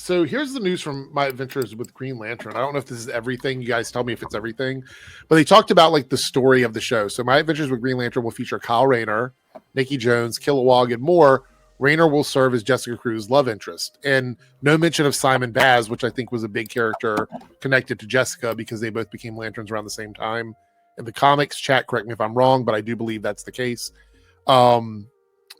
So here's the news from my adventures with Green Lantern. I don't know if this is everything. You guys tell me if it's everything. But they talked about like the story of the show. So my adventures with Green Lantern will feature Kyle Rayner, Nikki Jones, Kilowog, and more. Rayner will serve as Jessica Cruz's love interest. And no mention of Simon Baz, which I think was a big character connected to Jessica because they both became Lanterns around the same time. In the comics, chat, correct me if I'm wrong, but I do believe that's the case.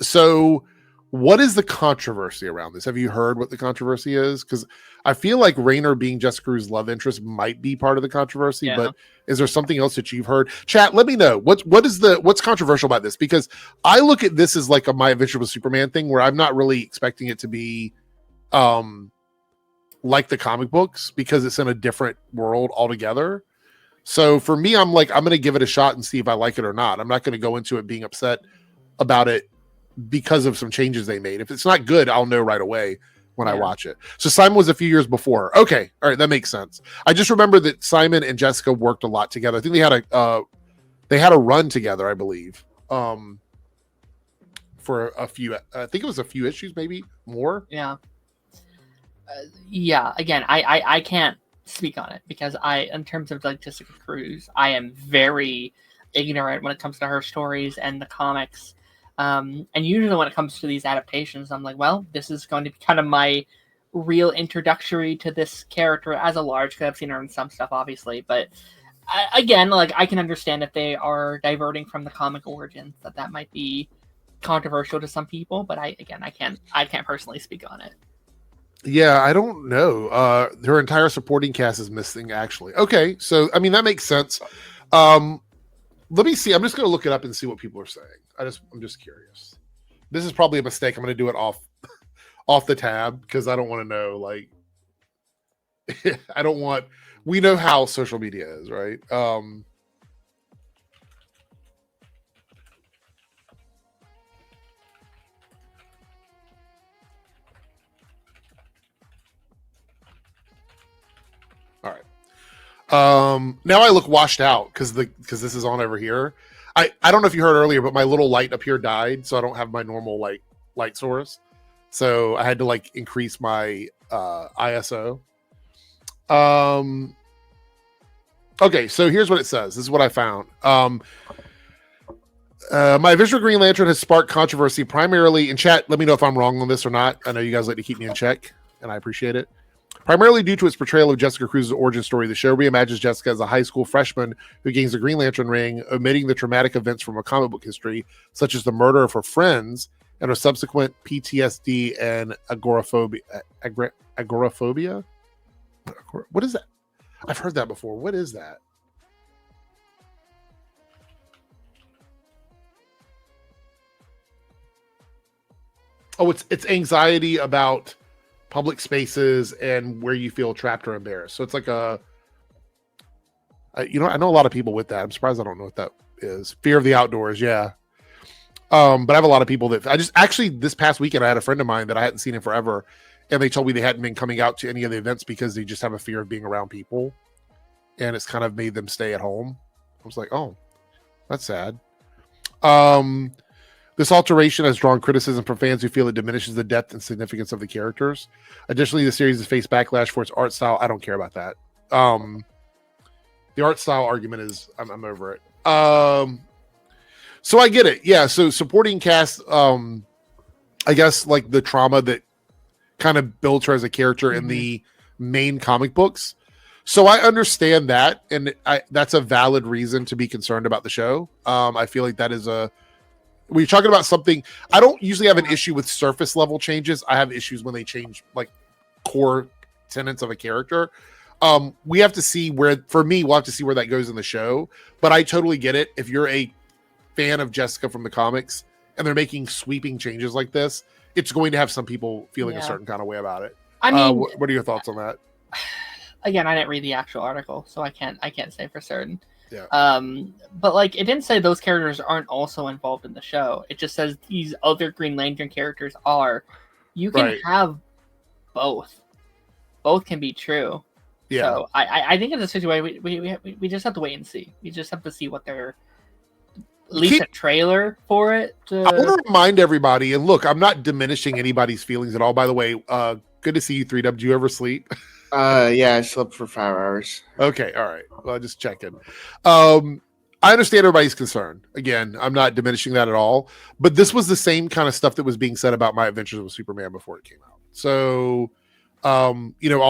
So what is the controversy around this? Have you heard what the controversy is? Because I feel like Rayner being Jessica Cruz's love interest might be part of the controversy, but is there something else that you've heard? Chat, let me know. What's controversial about this? Because I look at this as like a My Adventure with Superman thing where I'm not really expecting it to be like the comic books because it's in a different world altogether. So for me, I'm like, I'm going to give it a shot and see if I like it or not. I'm not going to go into it being upset about it because of some changes they made. If it's not good, I'll know right away when I watch it. So Simon was a few years before. Okay. All right. That makes sense. I just remember that Simon and Jessica worked a lot together. I think they had a run together, I believe, for a few, I think it was a few issues, maybe more. Yeah. Again, I can't speak on it because in terms of like Jessica Cruz, I am very ignorant when it comes to her stories and the comics. And usually when it comes to these adaptations, I'm like, well, this is going to be kind of my real introductory to this character as a large, because I've seen her in some stuff, obviously. But again, like I can understand if they are diverting from the comic origins, that might be controversial to some people. But I can't personally speak on it. Yeah, I don't know. Her entire supporting cast is missing, actually. Okay, so I mean that makes sense. Let me see. I'm just going to look it up and see what people are saying. I'm just curious. This is probably a mistake. I'm going to do it off the tab because I don't want to know. Like, I don't want. We know how social media is, right? All right. Now I look washed out because this is on over here. I don't know if you heard earlier, but my little light up here died, so I don't have my normal light source. So I had to like increase my ISO. Okay, so here's what it says. This is what I found. My visual Green Lantern has sparked controversy primarily in chat. Let me know if I'm wrong on this or not. I know you guys like to keep me in check, and I appreciate it. Primarily due to its portrayal of Jessica Cruz's origin story, the show reimagines Jessica as a high school freshman who gains a Green Lantern ring, omitting the traumatic events from her comic book history, such as the murder of her friends and her subsequent PTSD and agoraphobia. Agoraphobia? What is that? I've heard that before. What is that? Oh, it's anxiety about public spaces and where you feel trapped or embarrassed. So it's like I know a lot of people with that. I'm surprised I don't know what that is. Fear of the outdoors. Yeah. But I have a lot of people that actually this past weekend, I had a friend of mine that I hadn't seen in forever. And they told me they hadn't been coming out to any of the events because they just have a fear of being around people. And it's kind of made them stay at home. I was like, oh, that's sad. This alteration has drawn criticism from fans who feel it diminishes the depth and significance of the characters. Additionally, the series has faced backlash for its art style. I don't care about that. The art style argument is, I'm over it. So I get it. Yeah. So supporting cast, I guess like the trauma that kind of builds her as a character in the main comic books. So I understand that. And that's a valid reason to be concerned about the show. I feel like that is when you're talking about something, I don't usually have an issue with surface level changes. I have issues when they change like core tenets of a character. We have to see we'll have to see where that goes in the show. But I totally get it. If you're a fan of Jessica from the comics and they're making sweeping changes like this, it's going to have some people feeling a certain kind of way about it. I mean, what are your thoughts on that? Again, I didn't read the actual article, so I can't say for certain. Yeah. But like, it didn't say those characters aren't also involved in the show. It just says these other Green Lantern characters are. You can have both. Both can be true. Yeah. So I think in this situation we just have to wait and see. We just have to see what they're. At least a trailer for it. I want to remind everybody, and look, I'm not diminishing anybody's feelings at all. By the way, Good to see you, 3 Did you ever sleep? Yeah, I slept for 5 hours. Okay, all right. Well, just checking. I understand everybody's concern. Again, I'm not diminishing that at all. But this was the same kind of stuff that was being said about My Adventures with Superman before it came out. So, all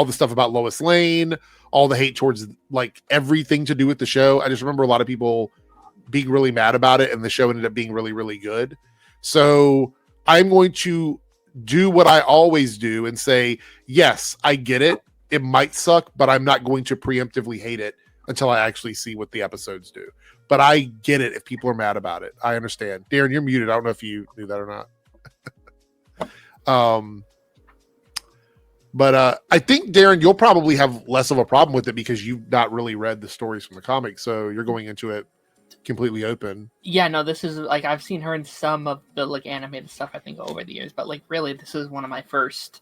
the stuff about Lois Lane, all the hate towards like everything to do with the show. I just remember a lot of people being really mad about it, and the show ended up being really, really good. So I'm going to do what I always do and say, yes, I get it. It might suck, but I'm not going to preemptively hate it until I actually see what the episodes do. But I get it if people are mad about it. I understand. Darren, you're muted. I don't know if you knew that or not. But I think, Darren, you'll probably have less of a problem with it because you've not really read the stories from the comics. So you're going into it completely open. Yeah, no, this is like I've seen her in some of the like animated stuff I think over the years, but like really this is one of my first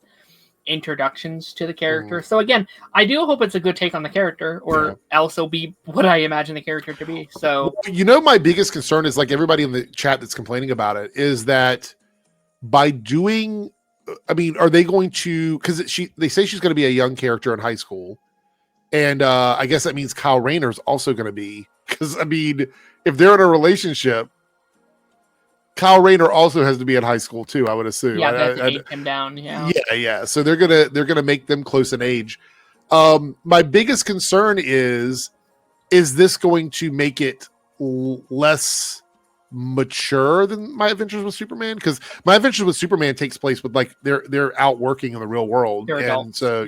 introductions to the character. So again, I do hope it's a good take on the character, or else it'll be what I imagine the character to be. So my biggest concern is like everybody in the chat that's complaining about it is that by doing, I mean, are they going to, because they say she's going to be a young character in high school, and I guess that means Kyle Rayner's also going to be, because I mean, if they're in a relationship, Kyle Rayner also has to be in high school too, I would assume. Yeah, they have to age him down. Yeah. So they're gonna make them close in age. My biggest concern is this going to make it less mature than My Adventures with Superman? Because My Adventures with Superman takes place with like they're out working in the real world, they're and adults. so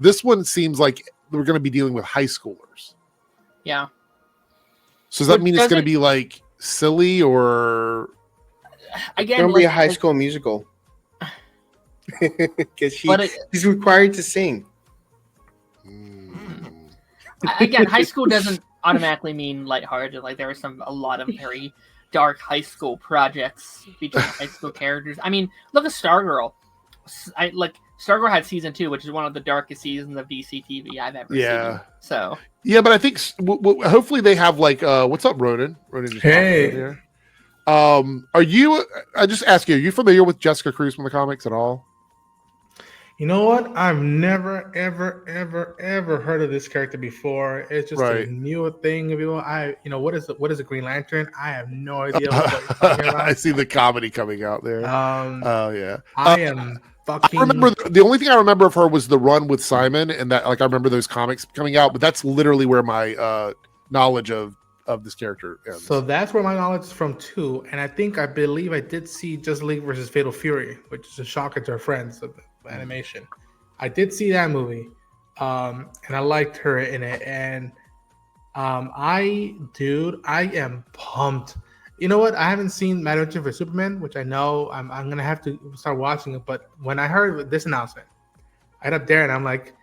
this one seems like we're going to be dealing with high schoolers. Yeah. So does that mean it's going to be like silly or? Again, it's gonna be a High School Musical because he's required to sing. Again, high school doesn't automatically mean lighthearted. Like there are a lot of very dark high school projects featuring high school characters. I mean, look at Stargirl. Stargirl had season 2, which is one of the darkest seasons of DC TV I've ever seen. So but I think hopefully they have like what's up, Ronan? Ronan just hey. Are you? I just ask you. Are you familiar with Jessica Cruz from the comics at all? You know what? I've never, ever heard of this character before. It's just a new thing. What is a Green Lantern? I have no idea what you're talking about. I see the comedy coming out there. I am fucking. I remember the only thing I remember of her was the run with Simon, and that I remember those comics coming out. But that's literally where my knowledge of this character ends. So that's where my knowledge is from too. And I believe I did see Justice League versus Fatal Fury, which is a shocker to our friends of the animation. I did see that movie, and I liked her in it. And I am pumped. You know what? I haven't seen My Adventures for Superman, which I know I'm gonna have to start watching it. But when I heard this announcement, I hit up there and I'm like,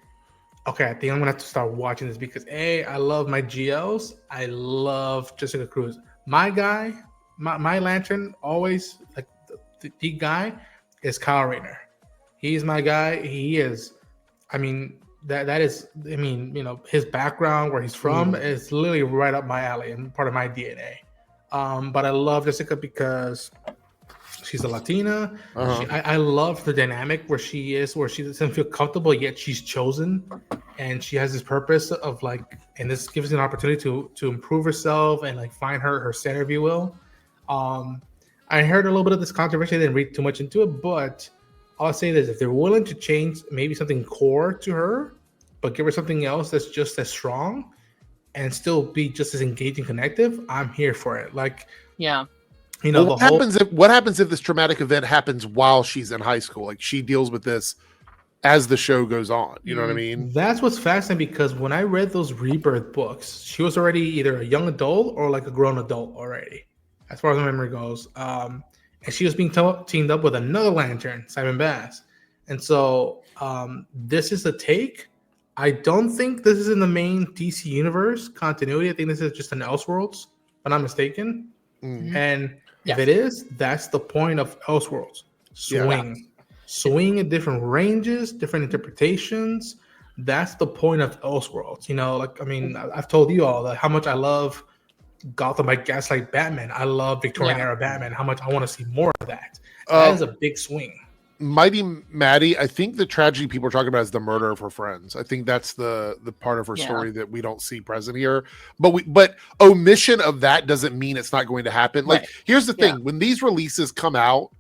okay, I think I'm gonna have to start watching this because I love my GLs. I love Jessica Cruz. My guy, my Lantern, always like the guy is Kyle Rayner. He's my guy. He is. I mean, that is. I mean, his background, where he's from, is literally right up my alley and part of my DNA. But I love Jessica because she's a Latina. I love the dynamic where she doesn't feel comfortable, yet she's chosen, and she has this purpose of and this gives her an opportunity to improve herself and find her center, if you will. I heard a little bit of this controversy. I didn't read too much into it, but I'll say this: if they're willing to change maybe something core to her, but give her something else that's just as strong and still be just as engaging, connective, I'm here for it. What happens if this traumatic event happens while she's in high school? Like she deals with this as the show goes on. You know what I mean? That's what's fascinating, because when I read those Rebirth books, she was already either a young adult or a grown adult already, as far as my memory goes. And she was being teamed up with another Lantern, Simon Bass. And so this is a take. I don't think this is in the main DC universe continuity. I think this is just an Elseworlds, if I'm not mistaken. And if it is, that's the point of Elseworlds. Swing at different ranges, different interpretations. That's the point of Elseworlds. I've told you all how much I love Gotham by Gaslight Batman. I love Victorian era Batman. How much I want to see more of that. That is a big swing. Mighty Maddie, I think the tragedy people are talking about is the murder of her friends. I think that's the part of her story that we don't see present here. But omission of that doesn't mean it's not going to happen. Like, here's the thing: when these releases come out,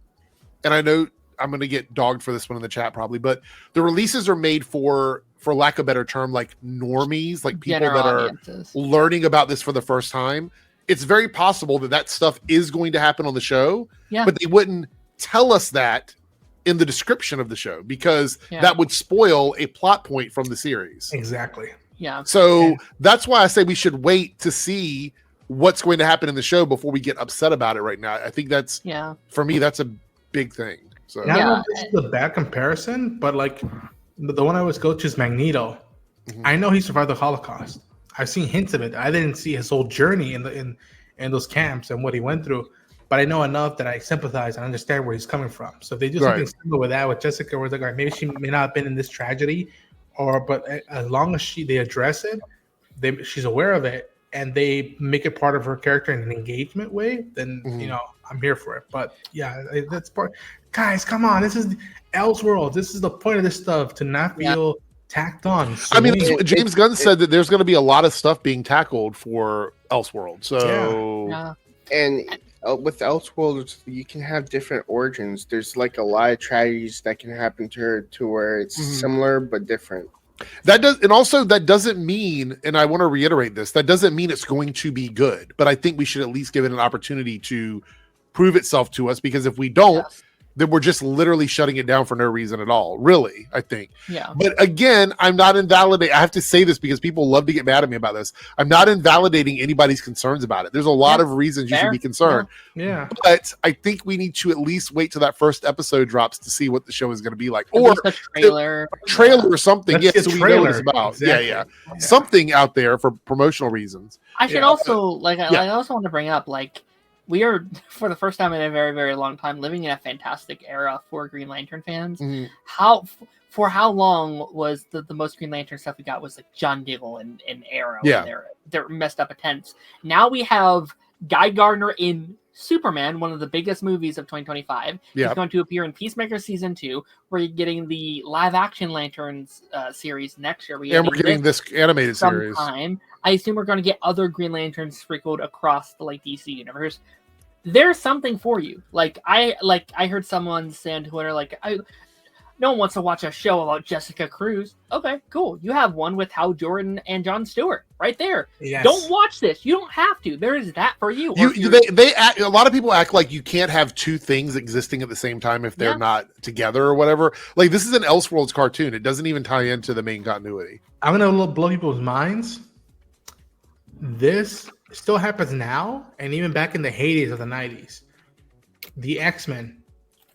and I know I'm going to get dogged for this one in the chat probably, but the releases are made for lack of a better term, like normies, like people that are learning about this for the first time. It's very possible that stuff is going to happen on the show, but they wouldn't tell us that in the description of the show because that would spoil a plot point from the series. Exactly. Yeah. So that's why I say we should wait to see what's going to happen in the show before we get upset about it right now. I think that's, for me, that's a big thing. So I don't know if this is a bad comparison, but like the one I always go to is Magneto. I know he survived the Holocaust. I've seen hints of it. I didn't see his whole journey in those camps and what he went through. But I know enough that I sympathize and understand where he's coming from. So if they do something similar with that, with Jessica, where it's like, all right, maybe she may not have been in this tragedy, but as long as they address it, she's aware of it, and they make it part of her character in an engagement way, then I'm here for it. But that's part. Guys, come on, this is Elseworlds. This is the point of this stuff, to not feel tacked on. So I mean, James Gunn said that there's going to be a lot of stuff being tackled for Elseworlds. So and with Elseworlds, you can have different origins. There's like a lot of tragedies that can happen to her, to where it's similar but different. That doesn't mean, and I want to reiterate this, that doesn't mean it's going to be good. But I think we should at least give it an opportunity to prove itself to us, because if we don't, then we're just literally shutting it down for no reason at all. Really, I think. Yeah. But again, I'm not invalidating. I have to say this because people love to get mad at me about this. I'm not invalidating anybody's concerns about it. There's a lot of reasons you should be concerned. Yeah. But I think we need to at least wait till that first episode drops to see what the show is going to be like, or a trailer, or something. So we know what it's about. Exactly. Something out there for promotional reasons. I should also I also want to bring up, like, we are, for the first time in a very, very long time, living in a fantastic era for Green Lantern fans. How long was the most Green Lantern stuff we got was like John Diggle and Arrow? They're messed up attempts. Now we have Guy Gardner in Superman, one of the biggest movies of 2025. He's going to appear in Peacemaker Season 2. We're getting the live-action Lanterns series next year. We're getting this animated series. I assume we're going to get other Green Lanterns sprinkled across the DC universe. There's something for you. I heard someone say on Twitter, no one wants to watch a show about Jessica Cruz. Okay, cool. You have one with Hal Jordan and Jon Stewart right there. Yes. Don't watch this. You don't have to. There is that for you. A lot of people act like you can't have two things existing at the same time if they're not together or whatever. Like, this is an Elseworlds cartoon. It doesn't even tie into the main continuity. I'm going to blow people's minds. This still happens now, and even back in the heydays of the 90s. The X-Men,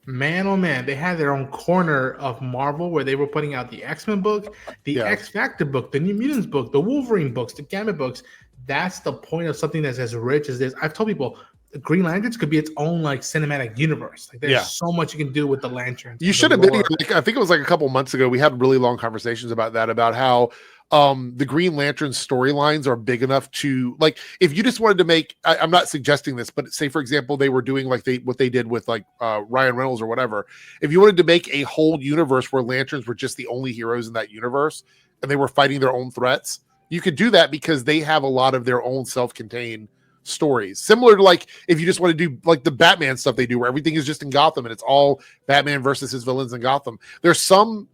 man, oh man, they had their own corner of Marvel where they were putting out the X-Men book, the X-Factor book, the New Mutants book, the Wolverine books, the Gambit books. That's the point of something that's as rich as this. I've told people, Green Lanterns could be its own cinematic universe. There's so much you can do with the Lanterns. You should have been here. I think it was a couple months ago. We had really long conversations about that, about how the Green Lantern storylines are big enough to, if you just wanted to make, I'm not suggesting this, but say, for example, they were doing what they did with Ryan Reynolds or whatever. If you wanted to make a whole universe where Lanterns were just the only heroes in that universe and they were fighting their own threats, you could do that because they have a lot of their own self-contained stories. Similar to if you just want to do the Batman stuff they do where everything is just in Gotham and it's all Batman versus his villains in Gotham. There's some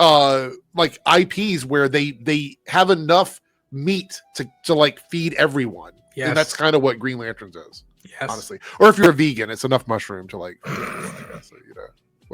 IPs where they have enough meat to feed everyone. Yes. And that's kind of what Green Lanterns is. Yes. Honestly. Or if you're a vegan, it's enough mushroom to so,